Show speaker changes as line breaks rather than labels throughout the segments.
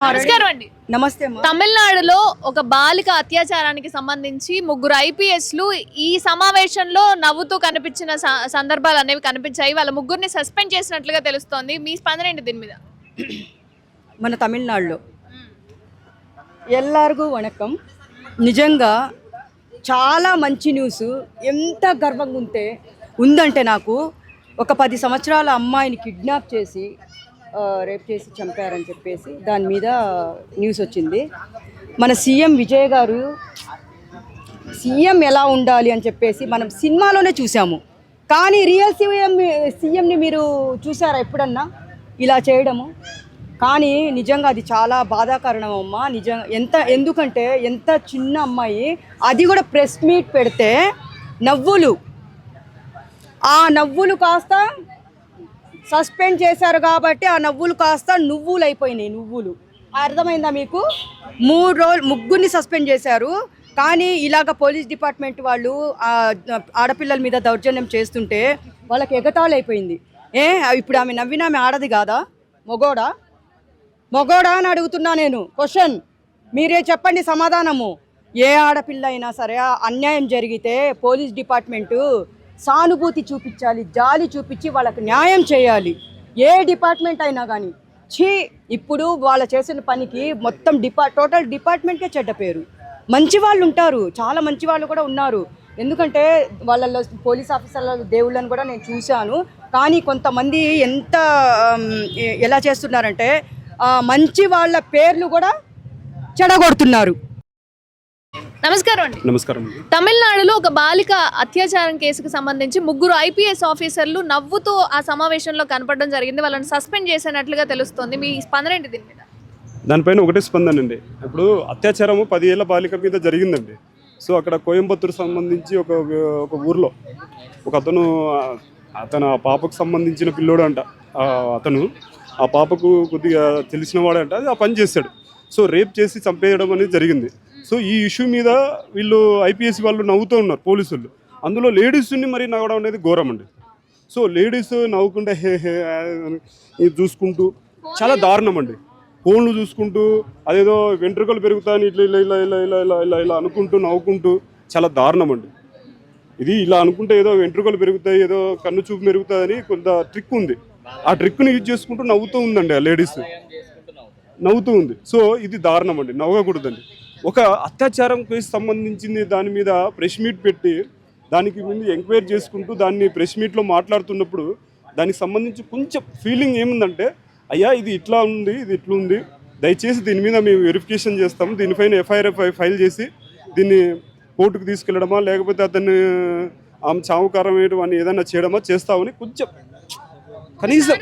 నమస్కారం అండి.
నమస్తే.
తమిళనాడులో ఒక బాలిక అత్యాచారానికి సంబంధించి ముగ్గురు ఐపీఎస్లు ఈ సమావేశంలో నవ్వుతూ కనిపించిన సందర్భాలు అనేవి కనిపించాయి. వాళ్ళ ముగ్గురిని సస్పెండ్ చేసినట్లుగా తెలుస్తోంది. మీ స్పందన ఏంటి దీని మీద?
మన తమిళనాడులో ఎల్లార్గు వణకం. నిజంగా చాలా మంచి న్యూస్. ఎంత గర్వంగా ఉందంటే నాకు ఒక 10 సంవత్సరాల అమ్మాయిని కిడ్నాప్ చేసి రేప్ చేసి చంపారని చెప్పేసి దాని మీద న్యూస్ వచ్చింది. మన సీఎం విజయ్ గారు సీఎం ఎలా ఉండాలి అని చెప్పేసి మనం సినిమాలోనే చూసాము. కానీ రియల్ సీఎంని మీరు చూసారా ఎప్పుడన్నా ఇలా చేయడము? కానీ నిజంగా అది చాలా బాధాకరణం అమ్మా. ఎందుకంటే ఎంత చిన్న అమ్మాయి, అది కూడా ప్రెస్ మీట్ పెడితే ఆ నవ్వులు కాస్త సస్పెండ్ చేశారు కాబట్టి ఆ నవ్వులు కాస్త నువ్వులు అయిపోయినాయి. నువ్వులు అర్థమైందా మీకు? 3 రోజులు ముగ్గురిని సస్పెండ్ చేశారు. కానీ ఇలాగ పోలీస్ డిపార్ట్మెంట్ వాళ్ళు ఆడపిల్లల మీద దౌర్జన్యం చేస్తుంటే వాళ్ళకి ఎగతాళి అయిపోయింది. ఇప్పుడు ఆమె నవ్విన ఆమె ఆడది కాదా? మొగోడా అని అడుగుతున్నా నేను. క్వశ్చన్ మీరే చెప్పండి సమాధానము. ఏ ఆడపిల్ల అయినా సరే అన్యాయం జరిగితే పోలీస్ డిపార్ట్మెంటు సానుభూతి చూపించాలి, జాలి చూపించి వాళ్ళకి న్యాయం చేయాలి. ఏ డిపార్ట్మెంట్ అయినా కానీ. ఇప్పుడు వాళ్ళ చేసిన పనికి మొత్తం టోటల్ డిపార్ట్మెంట్కే చెడ్డ పేరు. మంచి వాళ్ళు ఉంటారు, చాలా మంచి వాళ్ళు కూడా ఉన్నారు. ఎందుకంటే వాళ్ళలో పోలీస్ ఆఫీసర్ల దేవుళ్ళని కూడా నేను చూశాను. కానీ కొంతమంది ఎలా చేస్తున్నారంటే మంచి వాళ్ళ పేర్లు కూడా చెడగొడుతున్నారు.
నమస్కారం అండి.
నమస్కారం.
తమిళనాడులో ఒక బాలిక అత్యాచారం కేసుకు సంబంధించి ముగ్గురు ఐపీఎస్ ఆఫీసర్లు నవ్వుతూ ఆ సమావేశంలో కనపడడం జరిగింది. వాళ్ళని సస్పెండ్ చేసినట్లుగా తెలుస్తోంది. మీ స్పందన ఏంటి దీని మీద?
దానిపైన ఒకటే స్పందన అండి. ఇప్పుడు అత్యాచారము 10 ఏళ్ల బాలిక మీద జరిగిందండి. సో అక్కడ కోయంబత్తూరు సంబంధించి ఒక ఊర్లో ఒక అతను ఆ పాపకు సంబంధించిన పిల్లోడు అంట. అతను ఆ పాపకు కొద్దిగా తెలిసిన వాడంట. ఆ పని చేశాడు. సో రేప్ చేసి చంపేయడం అనేది జరిగింది. సో ఈ ఇష్యూ మీద వీళ్ళు ఐపీఎస్ వాళ్ళు నవ్వుతూ ఉన్నారు, పోలీసులు. అందులో లేడీస్ని మరి నవ్వడం అనేది ఘోరం అండి. సో లేడీస్ నవ్వుకుంటే ఇది చూసుకుంటూ చాలా దారుణం అండి. ఫోన్లు చూసుకుంటూ అదేదో వెంట్రుకలు పెరుగుతాయని ఇట్లా ఇలా ఇలా ఇలా ఇలా ఇలా ఇలా ఇలా అనుకుంటూ నవ్వుకుంటూ చాలా దారుణం అండి. ఇది ఇలా అనుకుంటే ఏదో వెంట్రుకలు పెరుగుతాయి, ఏదో కన్ను చూపు పెరుగుతుందని కొంత ట్రిక్ ఉంది. ఆ ట్రిక్ని యూజ్ చేసుకుంటూ నవ్వుతూ ఉందండి. ఆ లేడీస్ నవ్వుతూ ఉంది. సో ఇది దారుణం అండి, నవ్వకూడదండి. ఒక అత్యాచారం కేసు సంబంధించింది దాని మీద ప్రెస్ మీట్ పెట్టి దానికి ముందు ఎంక్వైరీ చేసుకుంటూ దాన్ని ప్రెస్ మీట్లో మాట్లాడుతున్నప్పుడు దానికి సంబంధించి కొంచెం ఫీలింగ్ ఏముందంటే, అయ్యా ఇది ఇట్లా ఉంది, ఇది ఇట్లా ఉంది, దయచేసి దీని మీద మేము వెరిఫికేషన్ చేస్తాము, దీనిపైన ఎఫ్ఐఆర్ ఫైల్ చేసి దీన్ని కోర్టుకు తీసుకెళ్ళడమా లేకపోతే అతన్ని ఆమె చావుకారం వేయడం అని ఏదైనా చేయడమా చేస్తామని కొంచెం కనీసం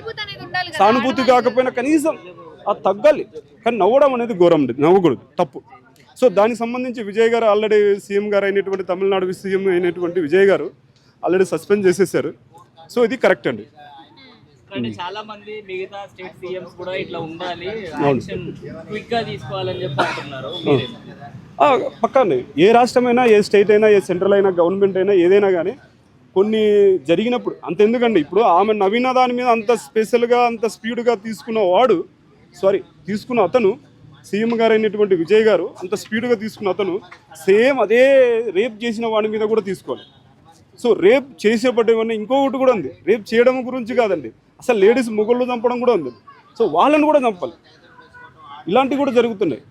సానుభూతి కాకపోయినా కనీసం అది తగ్గాలి. కానీ నవ్వడం అనేది ఘోరం, నవ్వకూడదు, తప్పు. సో దానికి సంబంధించి విజయ్ గారు ఆల్రెడీ సీఎం గారు అయినటువంటి తమిళనాడు సీఎం అయినటువంటి విజయ్ గారు ఆల్రెడీ సస్పెండ్ చేసేసారు. సో ఇది కరెక్ట్ అండి.
చాలా మంది మిగతా స్టేట్ సీఎంస్ కూడా ఇట్లా ఉండాలి, యాక్షన్ క్విక్ గా తీసుకోవాలని చెప్పి అంటున్నారు.
పక్కానే ఏ రాష్ట్రమైనా, ఏ స్టేట్ అయినా, ఏ సెంట్రల్ అయినా, గవర్నమెంట్ అయినా, ఏదైనా కానీ కొన్ని జరిగినప్పుడు అంతెందుకండి. ఇప్పుడు ఆమె నవీన దాని మీద అంత స్పెషల్గా అంత స్పీడ్గా తీసుకున్న అతను సీఎం గారు అయినటువంటి విజయ్ గారు అంత స్పీడ్గా తీసుకున్న అతను సేమ్ అదే రేప్ చేసిన వాడి మీద కూడా తీసుకోవాలి. సో రేప్ చేసేపట్టేవన్నీ ఇంకొకటి కూడా ఉంది. రేప్ చేయడం గురించి కాదండి, అసలు లేడీస్ మొగళ్ళు చంపడం కూడా ఉంది. సో వాళ్ళని కూడా చంపాలి. ఇలాంటివి కూడా జరుగుతున్నాయి.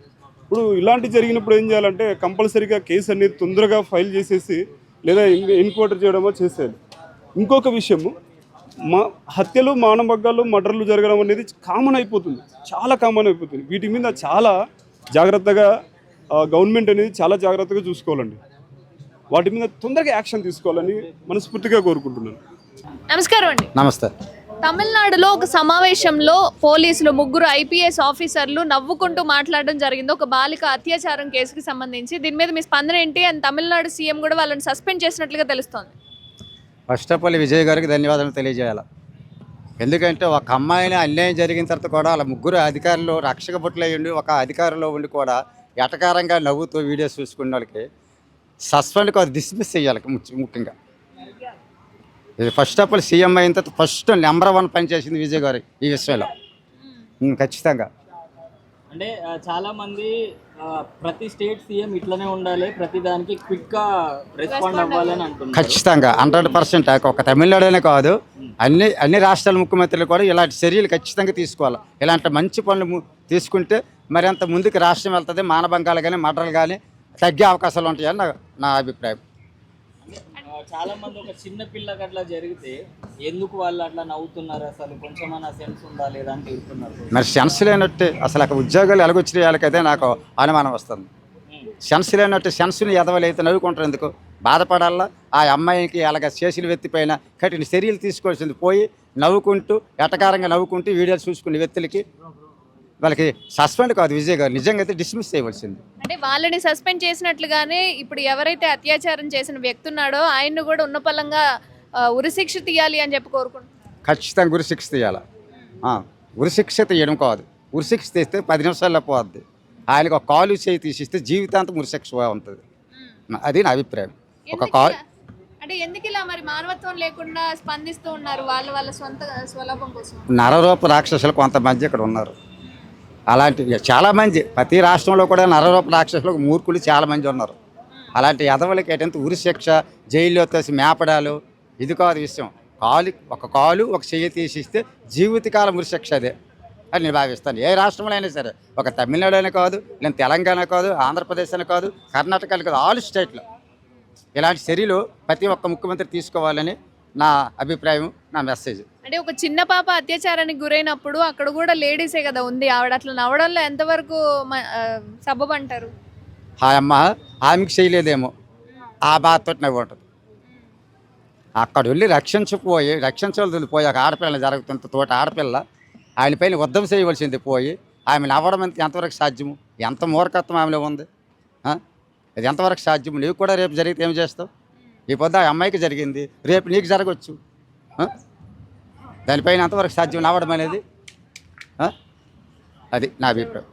ఇప్పుడు ఇలాంటివి జరిగినప్పుడు ఏం చేయాలంటే కంపల్సరీగా కేసు అనేది తొందరగా ఫైల్ చేసేసి లేదా ఎన్క్వైరీ చేయడమో చేసేయాలి. ఇంకొక విషయము, హత్యలు, మానభంగాలు, మర్డర్లు జరగడం అనేది కామన్ అయిపోతుంది, చాలా కామన్ అయిపోతుంది. వీటి మీద చాలా జాగ్రత్తగా గవర్నమెంట్ అనేది చాలా జాగ్రత్తగా చూసుకోవాలండి. వాటి మీద తొందరగా యాక్షన్ తీసుకోవాలని మనస్ఫూర్తిగా కోరుకుంటున్నాను.
నమస్కారం అండి.
నమస్తే.
తమిళనాడులో ఒక సమావేశంలో పోలీసులు ముగ్గురు ఐపీఎస్ ఆఫీసర్లు నవ్వుకుంటూ మాట్లాడడం జరిగింది ఒక బాలిక అత్యాచారం కేసుకి సంబంధించి. దీని మీద మీ స్పందన ఏంటి? అండ్ తమిళనాడు సీఎం కూడా వాళ్ళని సస్పెండ్ చేసినట్లుగా తెలుస్తోంది.
ఫస్ట్ ఆఫ్ ఆల్ విజయ్ గారికి ధన్యవాదాలు తెలియజేయాలి. ఎందుకంటే ఒక అమ్మాయిని అన్యాయం జరిగిన తర్వాత కూడా వాళ్ళ ముగ్గురు అధికారులు రక్షక బుట్టలు ఒక అధికారంలో ఉండి కూడా ఎటకారంగా నవ్వుతూ వీడియోస్ చూసుకున్న వాళ్ళకి సస్పెండ్కి డిస్మిస్ చేయాలి. ముఖ్యంగా ఫస్ట్ ఆఫ్ ఆల్ సీఎం అయిన తర్వాత ఫస్ట్ నెంబర్ 1 పని చేసింది విజయ్ గారు ఈ విషయంలో. ఖచ్చితంగా
అంటే చాలా మంది ప్రతి స్టేట్ సీఎం ఇట్లనే ఉండాలి, ప్రతి దానికి క్విక్ గా రెస్పాండ్ అవ్వాలని అంటున్నారు.
ఖచ్చితంగా 100% ఒక తమిళనాడునే కాదు, అన్ని రాష్ట్రాల ముఖ్యమంత్రులు కూడా ఇలాంటి చర్యలు ఖచ్చితంగా తీసుకోవాలి. ఇలాంటి మంచి పనులు తీసుకుంటే మరింత ముందుకు రాష్ట్రం వెళ్తుంది. మానభంగాలు కానీ మర్డర్లు కానీ తగ్గే అవకాశాలు ఉంటాయని నా అభిప్రాయం.
చాలా మంది ఒక చిన్న పిల్లకి అట్లా జరిగితే ఎందుకు వాళ్ళు అట్లా నవ్వుతున్నారు, అసలు కొంచెమన్నా సెన్స్ ఉందా లేదా అని తిరుగుతున్నారు.
మరి సెన్స్ లేనట్టే అసలు అక్కడ ఉద్యోగాలు ఎలాగొచ్చిన వాళ్ళకైతే నాకు అనుమానం వస్తుంది. సెన్స్ లేనట్టు సెన్స్ని ఎదవలైతే నవ్వుకుంటారు ఎందుకు? బాధపడాలా ఆ అమ్మాయికి అలాగ చేసిన వ్యక్తిపైన కఠిన చర్యలు తీసుకోవాల్సింది పోయి నవ్వుకుంటూ ఎటకారంగా నవ్వుకుంటూ వీడియోలు చూసుకునే వ్యక్తులకి వాళ్ళకి సస్పెండ్ కాదు విజయ్ గారు, నిజంగా అయితే డిస్మిస్ చేయవలసింది.
అంటే వాళ్ళని సస్పెండ్ చేసినట్లుగానే ఇప్పుడు ఎవరైతే అత్యాచారం చేసిన వ్యక్తి ఉన్నాడో ఆయన్ను కూడా ఉన్నపలంగా ఉరిశిక్ష తీయాలి అని చెప్పి కోరుకుంటున్నాను.
ఖచ్చితంగా ఉరిశిక్ష తీయాలి. ఉరిశిక్ష తీయడం కాదు, ఉరిశిక్ష తీస్తే 10 నిమిషాల్లో పోద్ది. ఆయనకు ఒక కాలు చేయి తీసిస్తే జీవితాంతం ఉరిశిక్ష ఉంటుంది. అది నా అభిప్రాయం. ఒక కాలు
అంటే ఎందుకు ఇలా మరి మానవత్వం లేకుండా స్పందిస్తూ ఉన్నారు వాళ్ళ సొంత స్వలాభం కోసం?
నరరూప రాక్షసులు కొంతమంది ఇక్కడ ఉన్నారు. అలాంటి చాలామంది ప్రతి రాష్ట్రంలో కూడా నరరూప రాక్షసులకు మూర్ఖులు చాలామంది ఉన్నారు. అలాంటి ఎదవలకి ఏంటంటే ఉరిశిక్ష, జైల్లో తోసి మేపడాలు ఇది కాదు విషయం. ఒక కాలు ఒక చెయ్యి తీసిస్తే జీవితకాలం ఉరిశిక్ష అదే అని నేను భావిస్తాను. ఏ రాష్ట్రంలో అయినా సరే, ఒక తమిళనాడు అనే కాదు, నేను తెలంగాణ కాదు, ఆంధ్రప్రదేశ్ అని కాదు, కర్ణాటక కాదు, ఆల్ స్టేట్లో ఇలాంటి చర్యలు ప్రతి ఒక్క ముఖ్యమంత్రి తీసుకోవాలని నా అభిప్రాయం, నా మెసేజ్.
అంటే ఒక చిన్న పాప అత్యాచారానికి గురైనప్పుడు అక్కడ కూడా లేడీసే కదా ఉంది, ఆవిడ అట్లా నవ్వడంలో ఎంతవరకు సబబు అంటారు?
ఆ అమ్మ ఆమెకి చేయలేదేమో, ఆ బాధతో నవ్వు ఉంటుంది. అక్కడ వెళ్ళి రక్షించవలసింది పోయి ఒక ఆడపిల్ల జరుగుతుంది, తోట ఆడపిల్ల ఆయన పైన యుద్ధం చేయవలసింది పోయి ఆమె నవ్వడం ఎంతవరకు సాధ్యము? ఎంత మూర్ఖత్వం ఆమెలో ఉంది? ఇది ఎంతవరకు సాధ్యము? నీకు కూడా రేపు జరిగితే ఏం చేస్తావు? ఈ పొద్దు ఆ అమ్మాయికి జరిగింది, రేపు నీకు జరగవచ్చు. దానిపైన ఎంతవరకు సాధ్యం నవ్వడం అనేది? అది నా అభిప్రాయం.